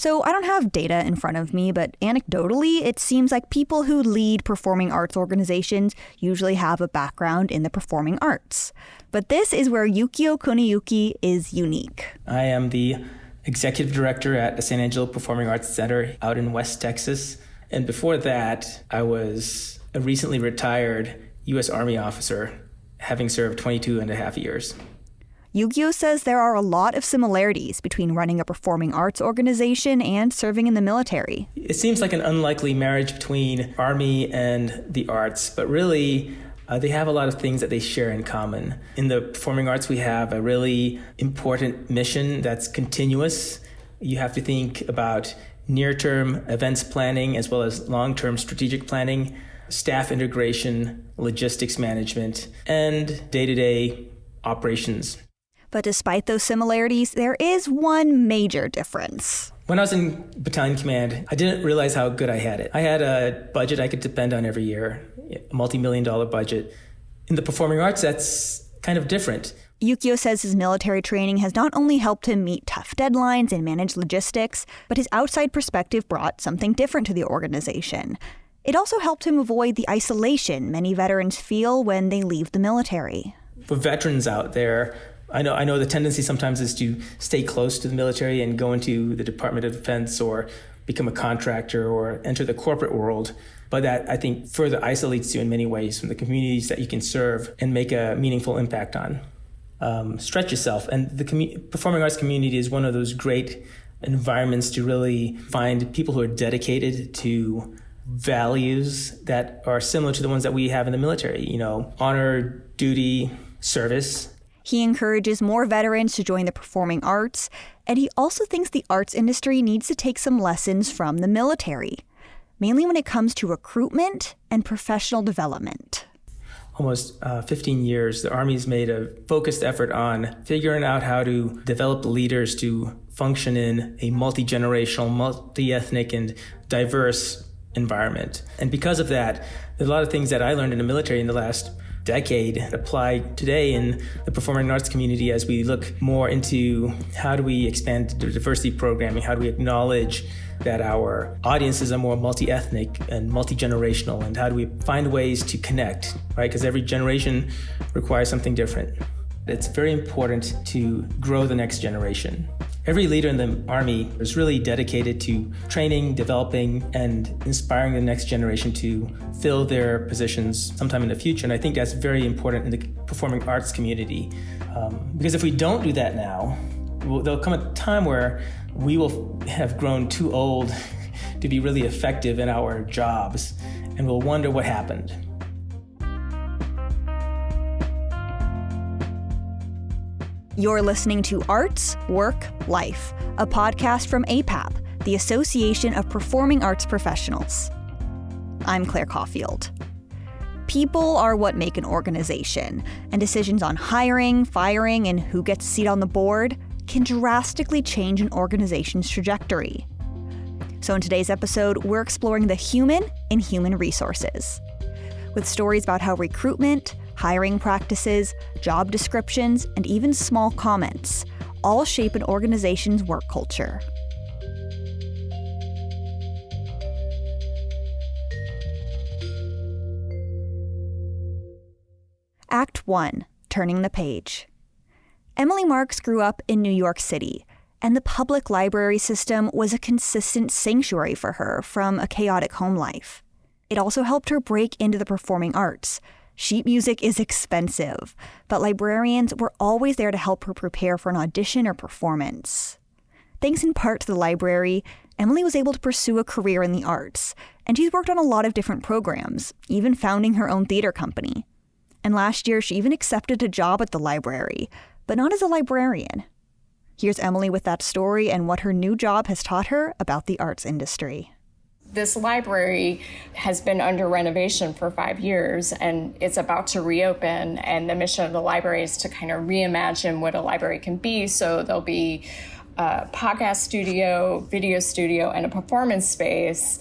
So I don't have data in front of me, but anecdotally, it seems like people who lead performing arts organizations usually have a background in the performing arts. But this is where Yukio Kuniyuki is unique. I am the executive director at the San Angelo Performing Arts Center out in West Texas. And before that, I was a recently retired U.S. Army officer, having served 22 and a half years. Yukio says there are a lot of similarities between running a performing arts organization and serving in the military. It seems like an unlikely marriage between Army and the arts, but really they have a lot of things that they share in common. In the performing arts, we have a really important mission that's continuous. You have to think about near-term events planning as well as long-term strategic planning, staff integration, logistics management, and day-to-day operations. But despite those similarities, there is one major difference. When I was in battalion command, I didn't realize how good I had it. I had a budget I could depend on every year, a multi-million-dollar budget. In the performing arts, that's kind of different. Yukio says his military training has not only helped him meet tough deadlines and manage logistics, but his outside perspective brought something different to the organization. It also helped him avoid the isolation many veterans feel when they leave the military. For veterans out there, I know the tendency sometimes is to stay close to the military and go into the Department of Defense or become a contractor or enter the corporate world. But that, I think, further isolates you in many ways from the communities that you can serve and make a meaningful impact on. Stretch yourself. And the performing arts community is one of those great environments to really find people who are dedicated to values that are similar to the ones that we have in the military. Honor, duty, service. He encourages more veterans to join the performing arts, and he also thinks the arts industry needs to take some lessons from the military, mainly when it comes to recruitment and professional development. Almost 15 years, the Army's made a focused effort on figuring out how to develop leaders to function in a multi-generational, multi-ethnic, and diverse environment. And because of that, there's a lot of things that I learned in the military in the last decade apply today in the performing arts community as we look more into how do we expand the diversity programming, how do we acknowledge that our audiences are more multi-ethnic and multi-generational, and how do we find ways to connect, right? Because every generation requires something different. It's very important to grow the next generation. Every leader in the Army is really dedicated to training, developing, and inspiring the next generation to fill their positions sometime in the future. And I think that's very important in the performing arts community. Because if we don't do that now, there'll come a time where we will have grown too old to be really effective in our jobs, and we'll wonder what happened. You're listening to Arts, Work, Life, a podcast from APAP, the Association of Performing Arts Professionals. I'm Claire Caulfield. People are what make an organization, and decisions on hiring, firing, and who gets a seat on the board can drastically change an organization's trajectory. So in today's episode, we're exploring the human in human resources, with stories about how recruitment, hiring practices, job descriptions, and even small comments all shape an organization's work culture. Act 1, Turning the Page. Emily Marks grew up in New York City, and the public library system was a consistent sanctuary for her from a chaotic home life. It also helped her break into the performing arts. Sheet music is expensive, but librarians were always there to help her prepare for an audition or performance. Thanks in part to the library, Emily was able to pursue a career in the arts, and she's worked on a lot of different programs, even founding her own theater company. And last year, she even accepted a job at the library, but not as a librarian. Here's Emily with that story and what her new job has taught her about the arts industry. This library has been under renovation for 5 years, and it's about to reopen. And the mission of the library is to kind of reimagine what a library can be. So there'll be a podcast studio, video studio, and a performance space.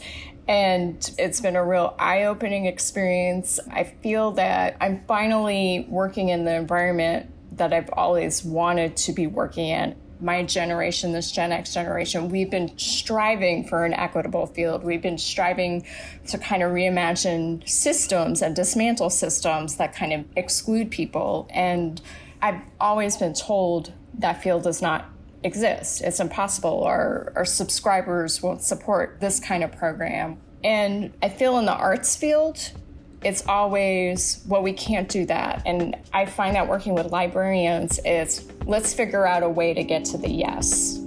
And it's been a real eye-opening experience. I feel that I'm finally working in the environment that I've always wanted to be working in. my generation, this Gen X generation, we've been striving for an equitable field. We've been striving to kind of reimagine systems and dismantle systems that kind of exclude people. And I've always been told that field does not exist. It's impossible. Our subscribers won't support this kind of program. And I feel in the arts field, it's always, well, we can't do that. And I find that working with librarians is, let's figure out a way to get to the yes.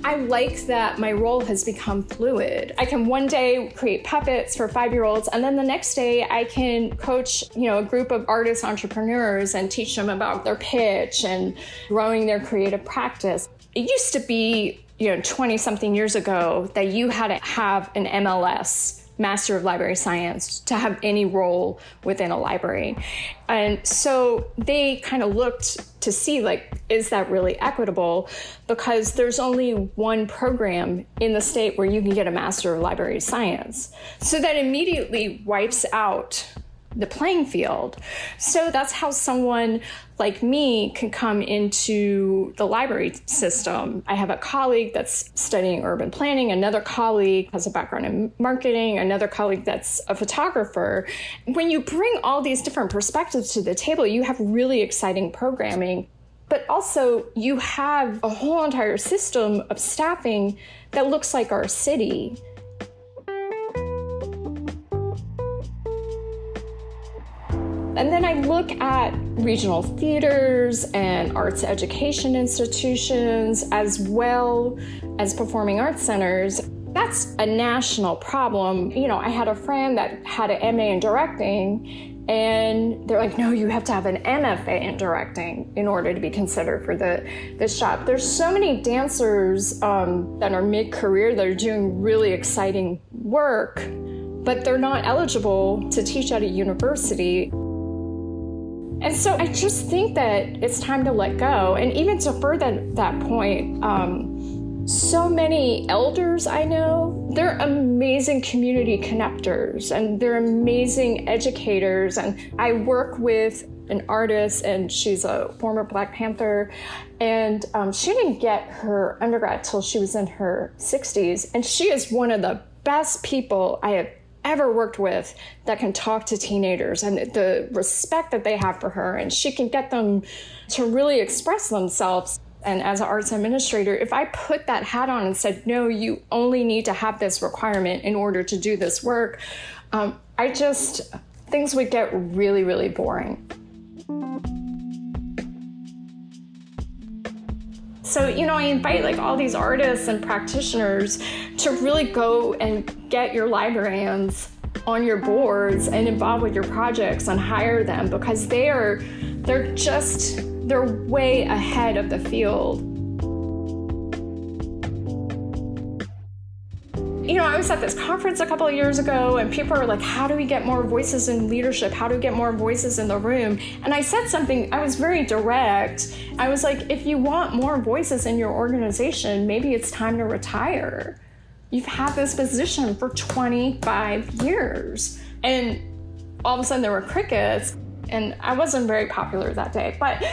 I like that my role has become fluid. I can one day create puppets for 5-year-olds, and then the next day I can coach, a group of artist entrepreneurs and teach them about their pitch and growing their creative practice. It used to be, 20-something years ago that you had to have an MLS, Master of Library Science, to have any role within a library. And so they kind of looked to see, is that really equitable? Because there's only one program in the state where you can get a Master of Library Science. So that immediately wipes out the playing field. So that's how someone like me can come into the library system. I have a colleague that's studying urban planning, another colleague has a background in marketing, another colleague that's a photographer. When you bring all these different perspectives to the table, you have really exciting programming, but also you have a whole entire system of staffing that looks like our city. And then I look at regional theaters and arts education institutions, as well as performing arts centers. That's a national problem. I had a friend that had an MA in directing, and they're like, no, you have to have an MFA in directing in order to be considered for this job. There's so many dancers that are mid-career that are doing really exciting work, but they're not eligible to teach at a university. And so I just think that it's time to let go. And even to further that point, so many elders I know, they're amazing community connectors and they're amazing educators. And I work with an artist, and she's a former Black Panther, and she didn't get her undergrad till she was in her 60s. And she is one of the best people I have ever worked with that can talk to teenagers, and the respect that they have for her, and she can get them to really express themselves. And as an arts administrator, if I put that hat on and said, no, you only need to have this requirement in order to do this work, things would get really, really boring. So, I invite all these artists and practitioners to really go and get your librarians on your boards and involved with your projects and hire them, because they're way ahead of the field. I was at this conference a couple of years ago, and people were like, how do we get more voices in leadership? How do we get more voices in the room? And I said something, I was very direct. I was like, if you want more voices in your organization, maybe it's time to retire. You've had this position for 25 years. And all of a sudden there were crickets, and I wasn't very popular that day. But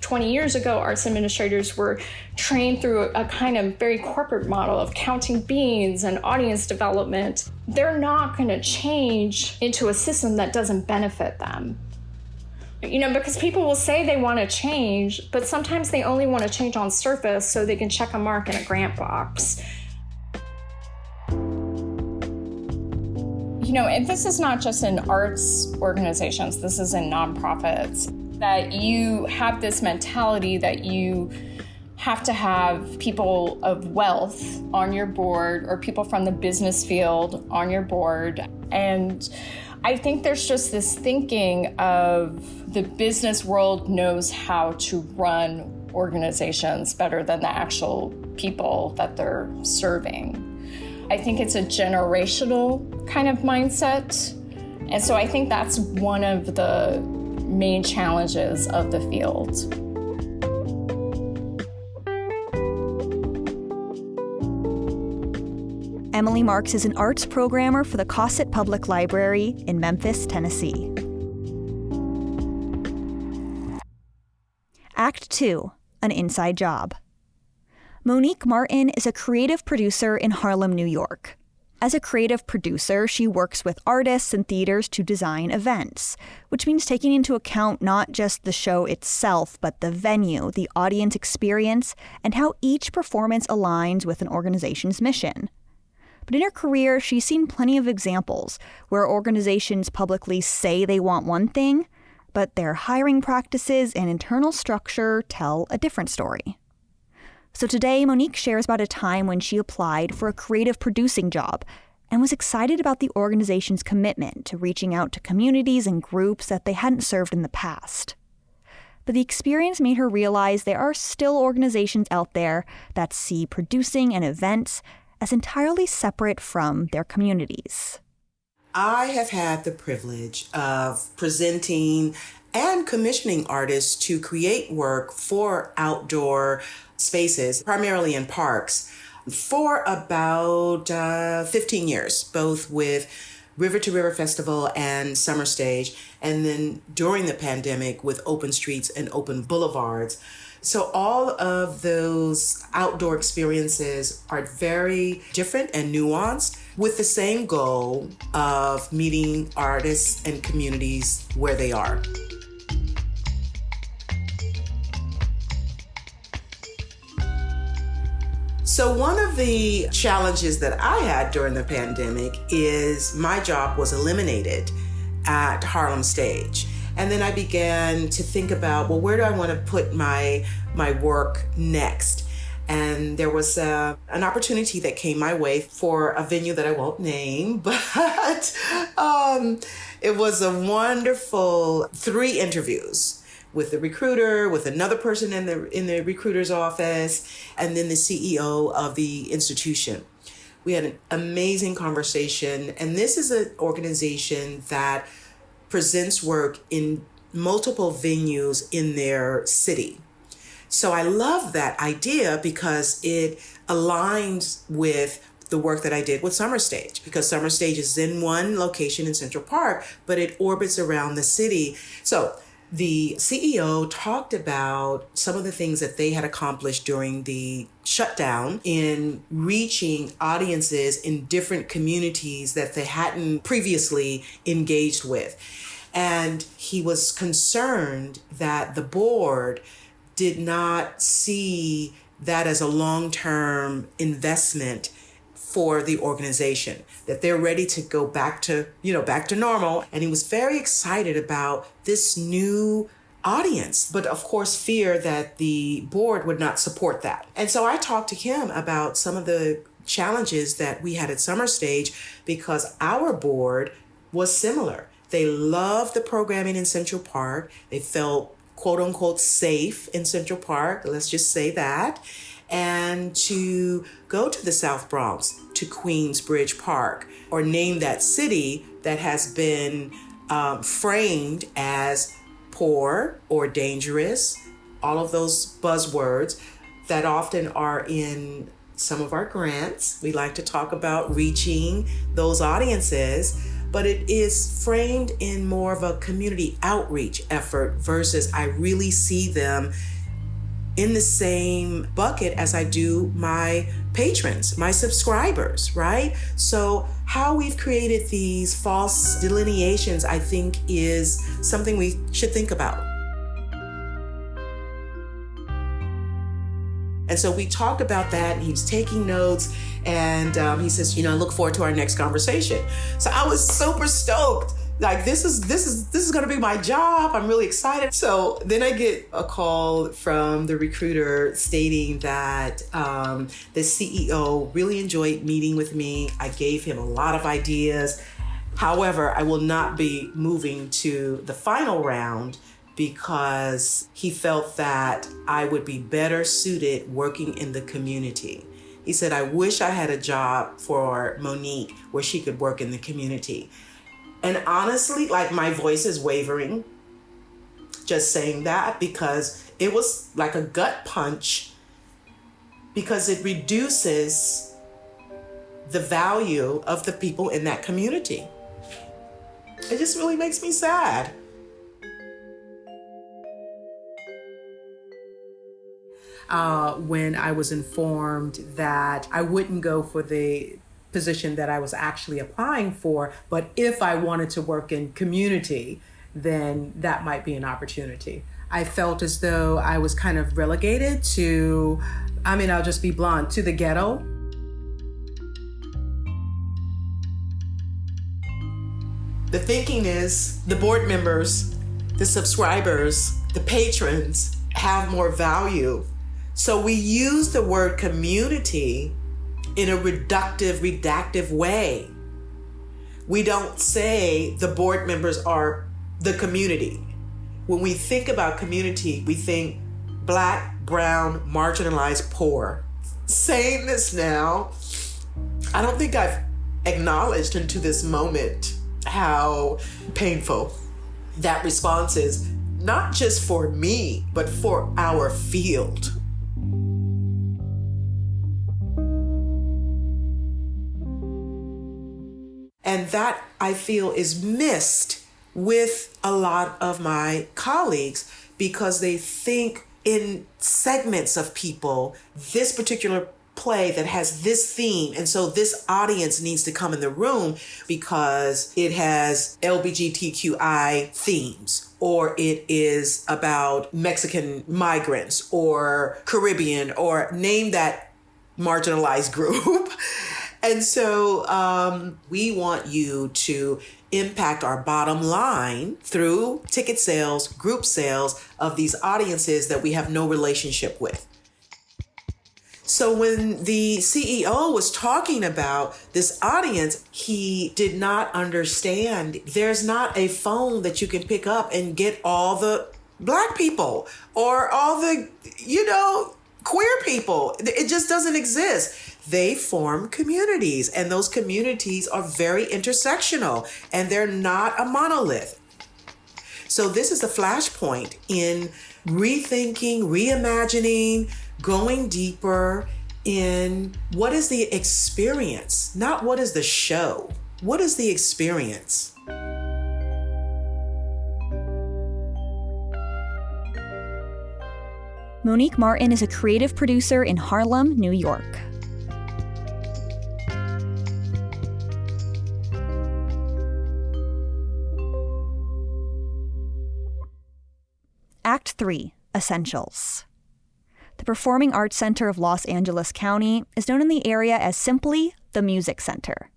20 years ago, arts administrators were trained through a kind of very corporate model of counting beans and audience development. They're not going to change into a system that doesn't benefit them. Because people will say they want to change, but sometimes they only want to change on surface so they can check a mark in a grant box. And this is not just in arts organizations, this is in nonprofits, that you have this mentality that you have to have people of wealth on your board or people from the business field on your board. And I think there's just this thinking of the business world knows how to run organizations better than the actual people that they're serving. I think it's a generational kind of mindset. And so I think that's one of the main challenges of the field. Emily Marks is an arts programmer for the Cosset Public Library in Memphis, Tennessee. Act 2, An Inside Job. Monique Martin is a creative producer in Harlem, New York. As a creative producer, she works with artists and theaters to design events, which means taking into account not just the show itself, but the venue, the audience experience, and how each performance aligns with an organization's mission. But in her career, she's seen plenty of examples where organizations publicly say they want one thing, but their hiring practices and internal structure tell a different story. So today, Monique shares about a time when she applied for a creative producing job and was excited about the organization's commitment to reaching out to communities and groups that they hadn't served in the past. But the experience made her realize there are still organizations out there that see producing and events as entirely separate from their communities. I have had the privilege of presenting and commissioning artists to create work for outdoor spaces, primarily in parks, for about 15 years, both with River to River Festival and Summer Stage, and then during the pandemic with Open Streets and Open Boulevards. So all of those outdoor experiences are very different and nuanced, with the same goal of meeting artists and communities where they are. So one of the challenges that I had during the pandemic is my job was eliminated at Harlem Stage. And then I began to think about, well, where do I want to put my work next? And there was an opportunity that came my way for a venue that I won't name, but it was a wonderful 3 interviews with the recruiter, with another person in the recruiter's office, and then the CEO of the institution. We had an amazing conversation, and this is an organization that presents work in multiple venues in their city. So I love that idea because it aligns with the work that I did with Summer Stage, because Summer Stage is in one location in Central Park, but it orbits around the city. So the CEO talked about some of the things that they had accomplished during the shutdown in reaching audiences in different communities that they hadn't previously engaged with. And he was concerned that the board did not see that as a long-term investment for the organization, that they're ready to go back to normal. And he was very excited about this new audience, but of course fear that the board would not support that. And so I talked to him about some of the challenges that we had at Summer Stage, because our board was similar. They loved the programming in Central Park. They felt quote unquote safe in Central Park, let's just say that. And to go to the South Bronx, to Queensbridge Park, or name that city that has been framed as poor or dangerous, all of those buzzwords that often are in some of our grants. We like to talk about reaching those audiences, but it is framed in more of a community outreach effort versus I really see them in the same bucket as I do my patrons, my subscribers, right? So how we've created these false delineations, I think, is something we should think about. And so we talked about that, and he was taking notes, and he says, I look forward to our next conversation. So I was super stoked. Like, this is going to be my job. I'm really excited. So then I get a call from the recruiter stating that the CEO really enjoyed meeting with me. I gave him a lot of ideas. However, I will not be moving to the final round because he felt that I would be better suited working in the community. He said, I wish I had a job for Monique where she could work in the community. And honestly, like, my voice is wavering just saying that, because it was like a gut punch, because it reduces the value of the people in that community. It just really makes me sad. When I was informed that I wouldn't go for the position that I was actually applying for, but if I wanted to work in community, then that might be an opportunity. I felt as though I was kind of relegated to, I'll just be blunt, to the ghetto. The thinking is the board members, the subscribers, the patrons have more value. So we use the word community in a redactive way. We don't say the board members are the community. When we think about community, we think Black, brown, marginalized, poor. Saying this now, I don't think I've acknowledged into this moment how painful that response is, not just for me, but for our field. And that, I feel, is missed with a lot of my colleagues because they think in segments of people, this particular play that has this theme, and so this audience needs to come in the room because it has LGBTQI themes, or it is about Mexican migrants or Caribbean, or name that marginalized group. And so we want you to impact our bottom line through ticket sales, group sales of these audiences that we have no relationship with. So when the CEO was talking about this audience, he did not understand there's not a phone that you can pick up and get all the Black people or all the, queer people. It just doesn't exist. They form communities, and those communities are very intersectional, and they're not a monolith. So this is a flashpoint in rethinking, reimagining, going deeper in what is the experience, not what is the show. What is the experience? Monique Martin is a creative producer in Harlem, New York. Act 3, Essentials. The Performing Arts Center of Los Angeles County is known in the area as simply the Music Center.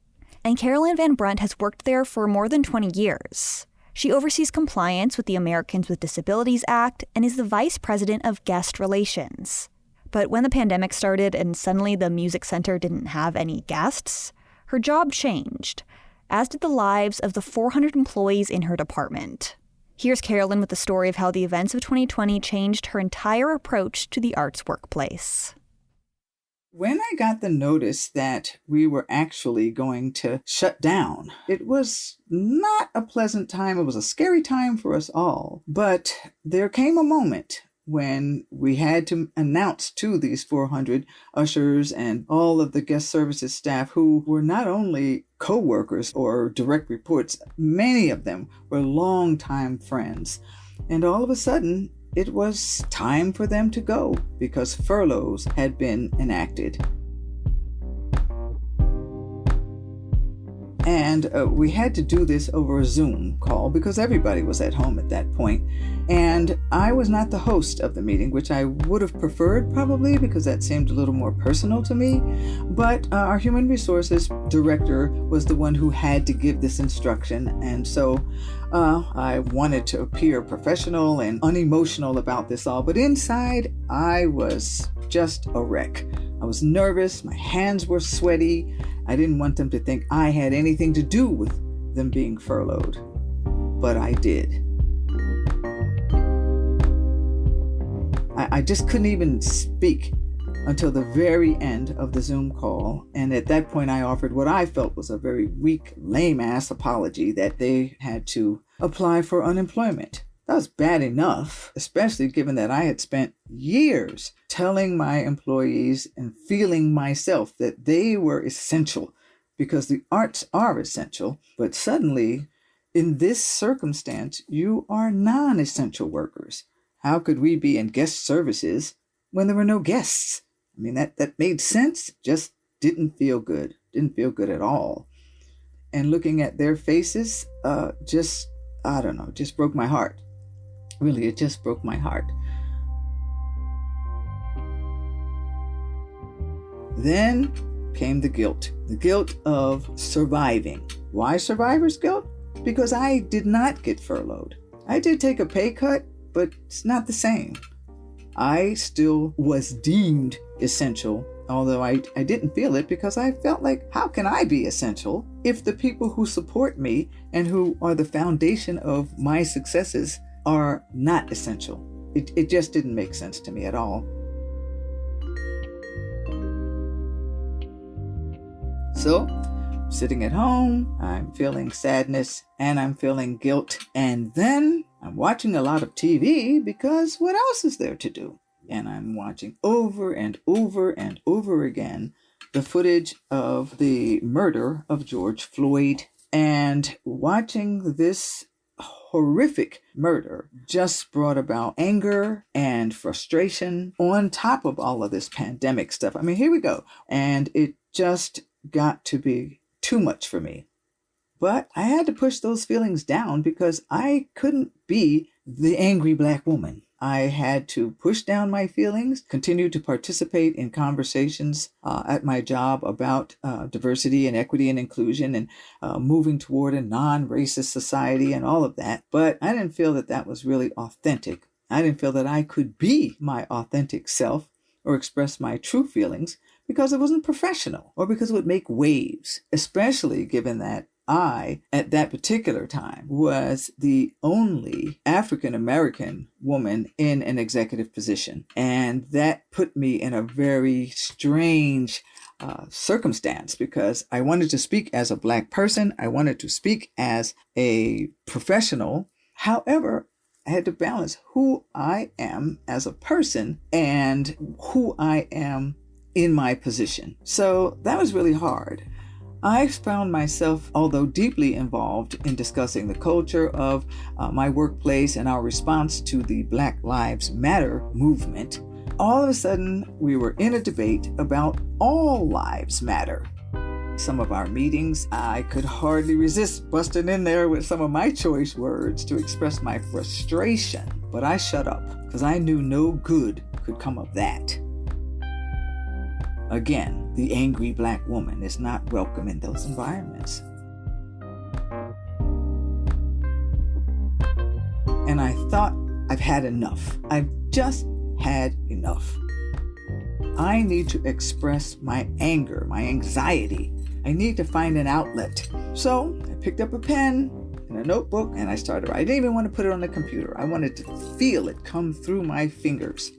And Carolyn Van Brunt has worked there for more than 20 years. She oversees compliance with the Americans with Disabilities Act and is the vice president of guest relations. But when the pandemic started and suddenly the Music Center didn't have any guests, her job changed, as did the lives of the 400 employees in her department. Here's Carolyn with the story of how the events of 2020 changed her entire approach to the arts workplace. When I got the notice that we were actually going to shut down, it was not a pleasant time. It was a scary time for us all. But there came a moment when we had to announce to these 400 ushers and all of the guest services staff, who were not only co-workers or direct reports, many of them were longtime friends. And all of a sudden, it was time for them to go because furloughs had been enacted. And we had to do this over a Zoom call because everybody was at home at that point. And I was not the host of the meeting, which I would have preferred probably because that seemed a little more personal to me. But our human resources director was the one who had to give this instruction. And so I wanted to appear professional and unemotional about this all. But inside, I was just a wreck. I was nervous. My hands were sweaty. I didn't want them to think I had anything to do with them being furloughed. But I did. I just couldn't even speak until the very end of the Zoom call. And at that point, I offered what I felt was a very weak, lame-ass apology that they had to apply for unemployment. That was bad enough, especially given that I had spent years telling my employees and feeling myself that they were essential because the arts are essential, but suddenly in this circumstance, you are non-essential workers. How could we be in guest services when there were no guests? I mean, that made sense, just didn't feel good. Didn't feel good at all. And looking at their faces, just broke my heart. Really, it just broke my heart. Then came the guilt of surviving. Why survivor's guilt? Because I did not get furloughed. I did take a pay cut, but it's not the same. I still was deemed essential, although I didn't feel it, because I felt like, how can I be essential if the people who support me and who are the foundation of my successes are not essential? It just didn't make sense to me at all. So, sitting at home, I'm feeling sadness and I'm feeling guilt. And then I'm watching a lot of TV because what else is there to do? And I'm watching over and over and over again the footage of the murder of George Floyd. And watching this horrific murder just brought about anger and frustration on top of all of this pandemic stuff. I mean, here we go. And it just got to be too much for me. But I had to push those feelings down because I couldn't be the angry Black woman. I had to push down my feelings, continue to participate in conversations at my job about diversity and equity and inclusion and moving toward a non-racist society and all of that. But I didn't feel that that was really authentic. I didn't feel that I could be my authentic self or express my true feelings because it wasn't professional or because it would make waves, especially given that I, at that particular time, was the only African-American woman in an executive position. And that put me in a very strange circumstance because I wanted to speak as a Black person. I wanted to speak as a professional. However, I had to balance who I am as a person and who I am in my position. So that was really hard. I found myself, although deeply involved in discussing the culture of my workplace and our response to the Black Lives Matter movement, all of a sudden we were in a debate about all lives matter. Some of our meetings, I could hardly resist busting in there with some of my choice words to express my frustration, but I shut up because I knew no good could come of that. Again, the angry Black woman is not welcome in those environments. And I thought, I've had enough. I've just had enough. I need to express my anger, my anxiety. I need to find an outlet. So I picked up a pen and a notebook and I started writing. I didn't even want to put it on the computer. I wanted to feel it come through my fingers.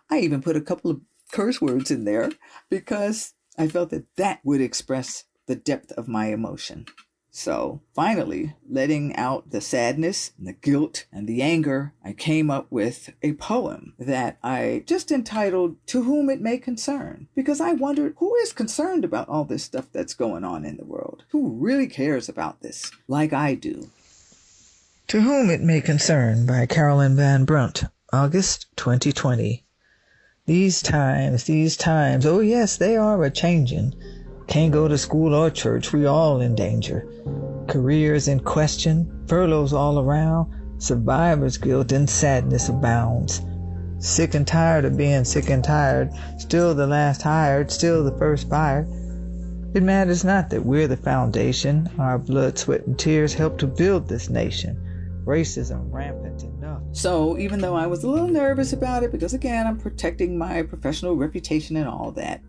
I even put a couple of curse words in there because I felt that that would express the depth of my emotion. So finally, letting out the sadness, and the guilt, and the anger, I came up with a poem that I just entitled, "To Whom It May Concern," because I wondered who is concerned about all this stuff that's going on in the world? Who really cares about this like I do? To Whom It May Concern by Carolyn Van Brunt, August 2020. These times, oh yes, they are a-changin'. Can't go to school or church, we all in danger. Careers in question, furloughs all around, survivor's guilt and sadness abounds. Sick and tired of being sick and tired, still the last hired, still the first fired. It matters not that we're the foundation, our blood, sweat, and tears help to build this nation. Racism rampant enough. So even though I was a little nervous about it, because again, I'm protecting my professional reputation and all that,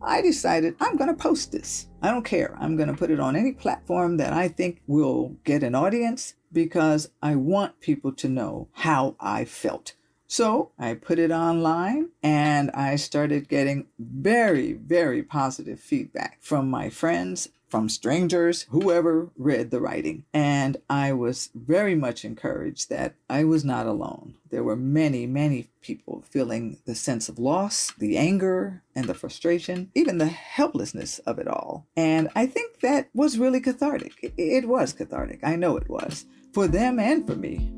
I decided I'm going to post this. I don't care. I'm going to put it on any platform that I think will get an audience because I want people to know how I felt. So I put it online and I started getting very, very positive feedback from my friends, from strangers, whoever read the writing. And I was very much encouraged that I was not alone. There were many, many people feeling the sense of loss, the anger, and the frustration, even the helplessness of it all. And I think that was really cathartic. It was cathartic. I know it was, for them and for me.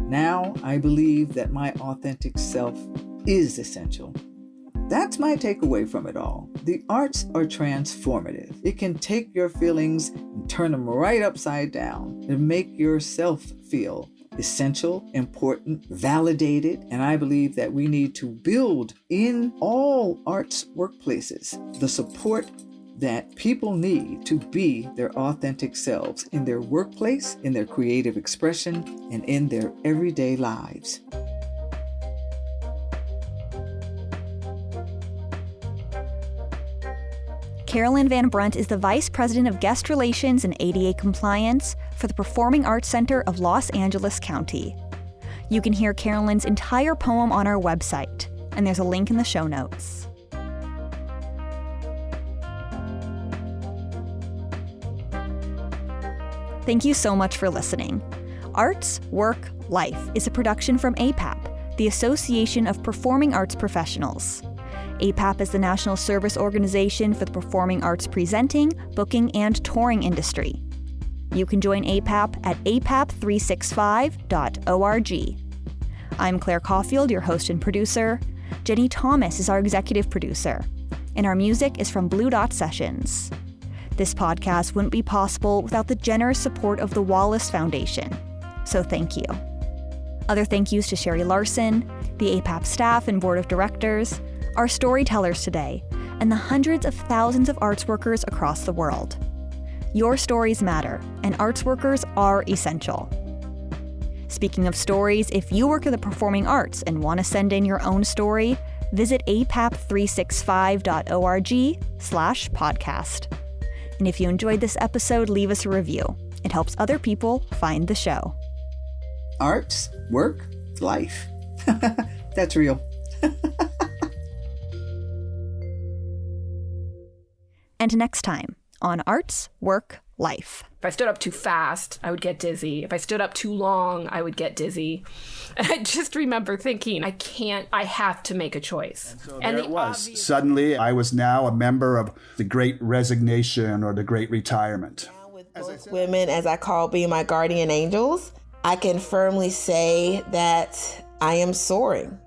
Now I believe that my authentic self is essential. That's my takeaway from it all. The arts are transformative. It can take your feelings and turn them right upside down and make yourself feel essential, important, validated. And I believe that we need to build in all arts workplaces the support that people need to be their authentic selves in their workplace, in their creative expression, and in their everyday lives. Carolyn Van Brunt is the Vice President of Guest Relations and ADA Compliance for the Performing Arts Center of Los Angeles County. You can hear Carolyn's entire poem on our website, and there's a link in the show notes. Thank you so much for listening. Arts, Work, Life is a production from APAP, the Association of Performing Arts Professionals. APAP is the national service organization for the performing arts presenting, booking, and touring industry. You can join APAP at apap365.org. I'm Claire Caulfield, your host and producer. Jenny Thomas is our executive producer. And our music is from Blue Dot Sessions. This podcast wouldn't be possible without the generous support of the Wallace Foundation. So thank you. Other thank yous to Sherry Larson, the APAP staff and board of directors, our storytellers today, and the hundreds of thousands of arts workers across the world. Your stories matter, and arts workers are essential. Speaking of stories, if you work in the performing arts and want to send in your own story, visit apap365.org/podcast. And if you enjoyed this episode, leave us a review. It helps other people find the show. Arts, work, life. That's real. And next time on Arts, Work, Life. If I stood up too fast, I would get dizzy. If I stood up too long, I would get dizzy. And I just remember thinking, I have to make a choice. And so there it was. Suddenly, I was now a member of the Great Resignation or the Great Retirement. Now with both women, as I call being my guardian angels, I can firmly say that I am soaring.